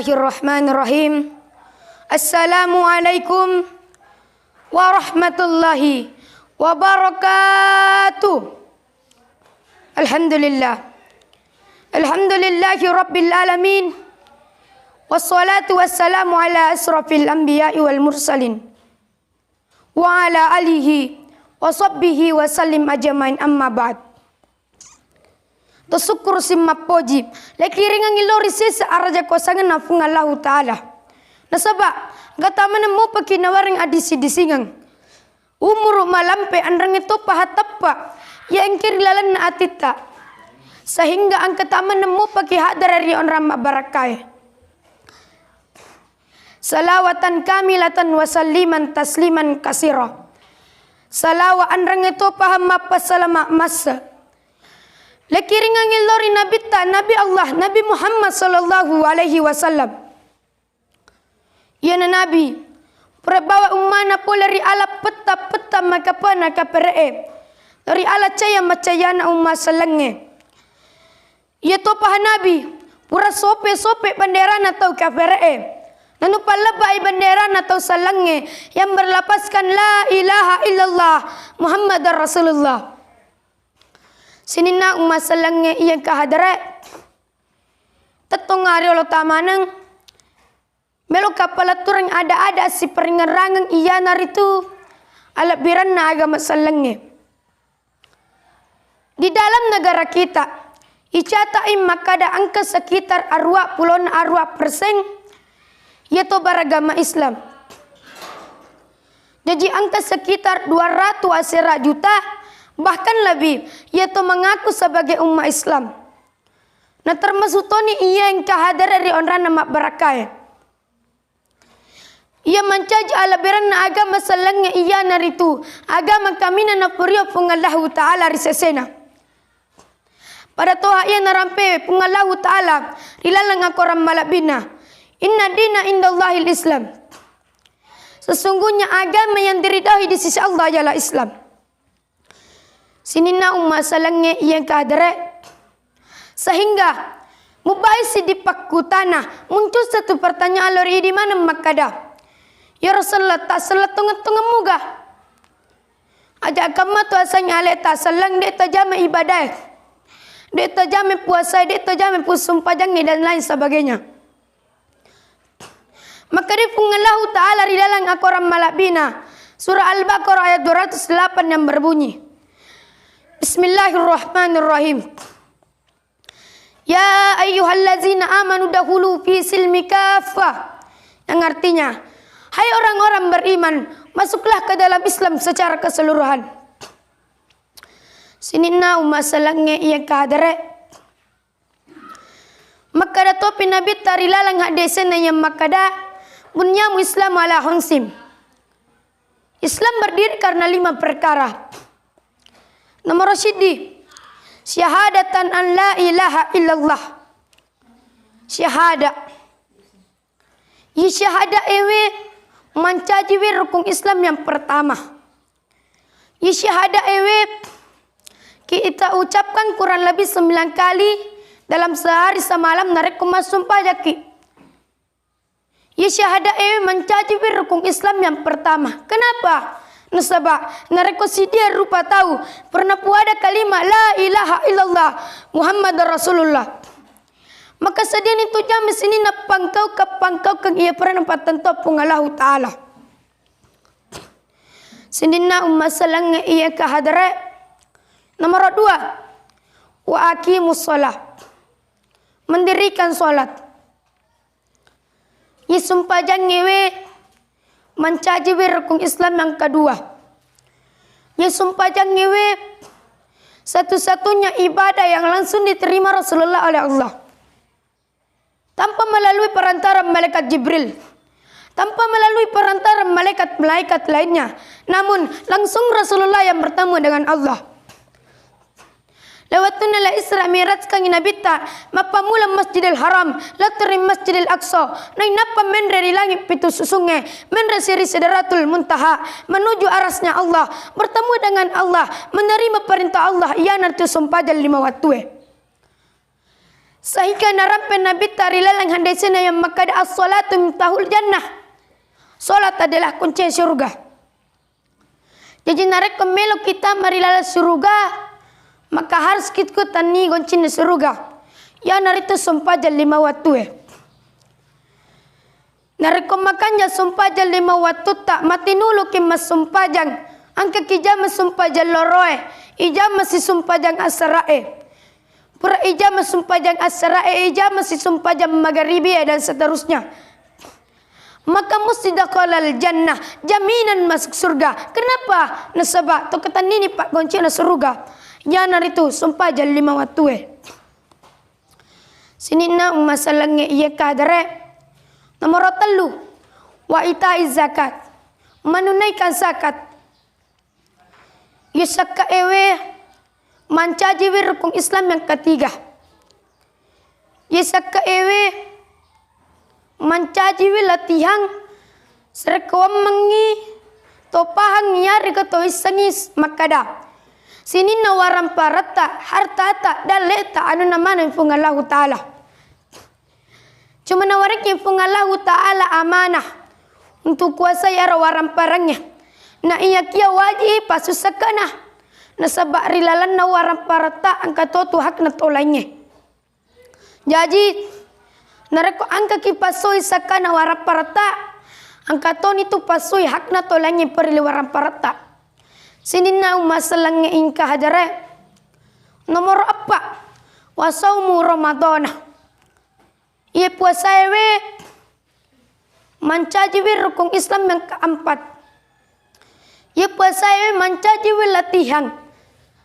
Bismillahirrahmanirrahim. Assalamualaikum warahmatullahi wabarakatuh. Alhamdulillah. Alhamdulillahi rabbil alamin. Wassalatu wassalamu ala asrafil anbiya'i wal mursalin. Wa ala alihi wa sahbihi wa sallim ajmain, amma ba'd. Tersyukur simma pojib lekiringan ilori sisa araja kosangan nafung Allah Ta'ala. Nasaba gata mana mo pakinawaring adisi disingang umur malampe andrang itu pahatappa yang kirilalan na atita sehingga ang kataman mo pakihadarari on ramma barakai. Salawatan kamilatan wa salliman tasliman kasira. Salawa andrang itu paham mapasalama masa lekiringan ilori Nabi Allah Nabi Muhammad sallallahu alaihi wasallam. Ya Nabi perbawa umana pula ri ala peta makapana kapere dari ala caya macayana umma selenge. Ya topah Nabi pura sope banderana atau kapere nanu palabai banderana atau selenge yang berlapaskan la ilaha illallah Muhammadar Rasulullah. Sinina umma selenge iya kahadare tetong ari lo tamaneng melo kapalaturang ada si peringerangan iya naritu ala biranna agama selenge. Di dalam negara kita icatai makada angka sekitar arwa pulon arwa persen yaitu beragama Islam. Jadi angka sekitar 200 asera juta bahkan lebih yaitu mengaku sebagai umat Islam. Nah termasuk Tony ia yang kahadar dari orang nama berakai. Ia mencaji ala berana agama selengnya ia naritu agama kami na purio pungallahu ta'ala risesena. Pada toha ia narampe pungallahu ta'ala rilalang akoram malabina. Inna dina indallahil Islam. Sesungguhnya agama yang diridai di sisi Allah ialah Islam. Sinina umma salangnya yang kadare sehingga mubaisi di pakutana muncul satu pertanyaan lori di mana makada ya Rasulullah tak salat tengah muga ajak kamu tu asalnya ale tak salang dia tajam ibadah dia tajam puasa dia tajam sumpah jangan dan lain sebagainya. Maka dia Allah Ta'ala di dalam Al-Quran Malabina surah Al-Baqarah ayat 208 yang berbunyi Bismillahirrahmanirrahim. Ya ayyuhallazina amanu dahulu fi silmi kaffah. Yang artinya, hai orang-orang beriman, masuklah ke dalam Islam secara keseluruhan. Sinina umasalangnya ia kadare. Makada topi Nabi tarilalang hadesena yang makada bunyamu Islam ala hunsim. Islam berdiri karena 5 perkara. Nomor syidi syahadatan an la ilaha illallah. Syahada syahada ewe mancaji rukun Islam yang pertama. Syahada ewe kita ucapkan kurang lebih 9 kali dalam sehari semalam narek sumpah jaki. Syahada ewe mancaji rukun Islam yang pertama. Kenapa? Nasabah nareko si dia rupa tahu pernah puada kalimat la ilaha illallah Muhammadar Rasulullah. Maka sedian itu jam sini na pangkau ke ia pernah patentu pungalahu Ta'ala. Sindina umma salangnya ia kahadare. Nomor 2 wa aqimus shalah. Mendirikan salat. Sumpah jangewe mencaji rukun Islam yang kedua. Sumpah jangewe satu-satunya ibadah yang langsung diterima Rasulullah oleh Allah. Tanpa melalui perantara malaikat Jibril. Tanpa melalui perantara malaikat lainnya. Namun langsung Rasulullah yang bertemu dengan Allah. Lewatuna la Isra Mi'raj kang nabita mapamula Masjidil Haram latri Masjidil Aqsa nai napa mendre di langit pitu susunge mendre siri Sidratul Muntaha menuju arasnya Allah bertemu dengan Allah menerima perintah Allah ia nanti sumpah dan 5 waktu. Sehingga narampe Nabi tarilalang handai sena yang makada as-salatu miftahul jannah. Salat adalah kunci surga. Jadi narek kemelo kita marilala surga, maka harus kita tani kunci surga. Ya naritu sumpah jal 5 waktu. Narek makanya sumpah jal 5 waktu tak mati nulu kimas sumpah jang. Angka kijama sumpah jal loroe, ijama si sumpah jang asrae. Pura ijama sumpah jang asrae, ijama si sumpah jang magharibi dan seterusnya. Maka mesti dakhalal jannah, jaminan masuk surga. Kenapa? Nasabak to kata nini pak kunci na surga. Ya naritu sumpah jal 5 waktu. Sini na masalahnya iya kadare. Nomor 3, wa itaiz zakat, menunaikan zakat. Yusakka ewe mancaji rukun Islam yang ketiga. Yusakka ewe mancaji latihan serkawam mengi topahang nyari keto isangis makada. Sini nawaran parata harta tak daleta anu namana fungallahu taala. Cuma nawarik yang fungallahu taala amanah untuk kuasai arawaran parangnya. Na iya kia wajib pasusakana. Nasabak rilalan nawaran parata angka totu hak na tolanya. Jadi nareko angka ki pasoi sakana waran parata angka ton itu pasoi hak na tolanya perliwaran parata. Sini na masalahnya ingka hadare. Nomor 4, wasaumu Ramadana. Ia puasa ewe mancaji rukun Islam yang keempat. Ia puasa ewe mancaji latihan.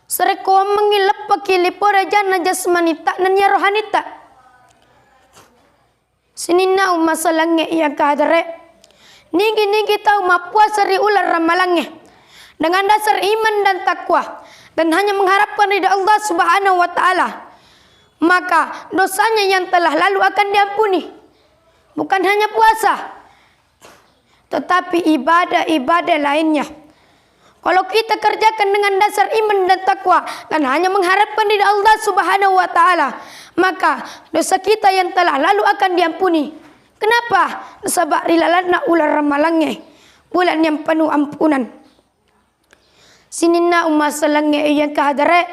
Sereko mengilap pakili pora jana jasmani tak nanya rohani tak. Sini na masalahnya ia kadare. Ninggi tahu ma puasa ri ular ramalangnya. Dengan dasar iman dan takwa dan hanya mengharapkan ridha Allah Subhanahu wa taala, maka dosanya yang telah lalu akan diampuni. Bukan hanya puasa, tetapi ibadah-ibadah lainnya. Kalau kita kerjakan dengan dasar iman dan takwa dan hanya mengharapkan ridha Allah Subhanahu wa taala, maka dosa kita yang telah lalu akan diampuni. Kenapa? Sebab rilalana ular ramalangnya, bulan yang penuh ampunan. Sinina masalahnya yang kahadare.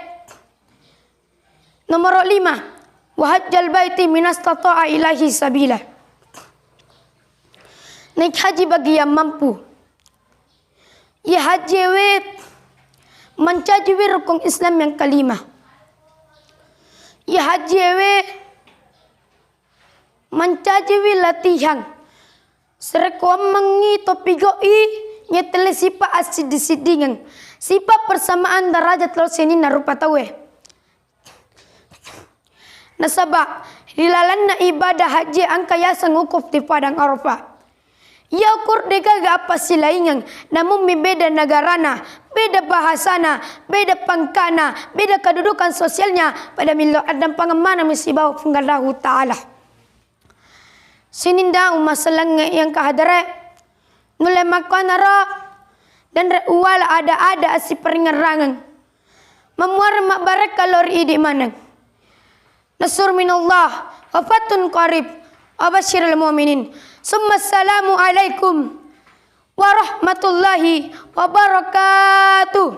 Nomor 5, wahajjal baiti minastata'a ilahi sabila. Naik haji bagi yang mampu. Ya haji we mencaji rukun Islam yang kelima. Ya haji we mencaji latihan. Serekuam mengi topigoi nyetele sipa asid-sidingan. Sipa persamaan derajat lalu sini narupa tawe. Nasabak hilalan na ibadah haji angka yasan wukuf di padang Arafah. Ya ukur dega apa silaingan, namun beda negarana, beda bahasana, beda pangkana, beda kedudukan sosialnya pada milo adam pangamana misibau fungallahu taala. Sininda masalahnya yang kahadare nule makanara dan wala ada si peringerangan memuar mak barak kalori di mana. Nasur minallah wa fatun qarib abashirul mu'minin. Summa assalamu alaikum warahmatullahi wabarakatuh.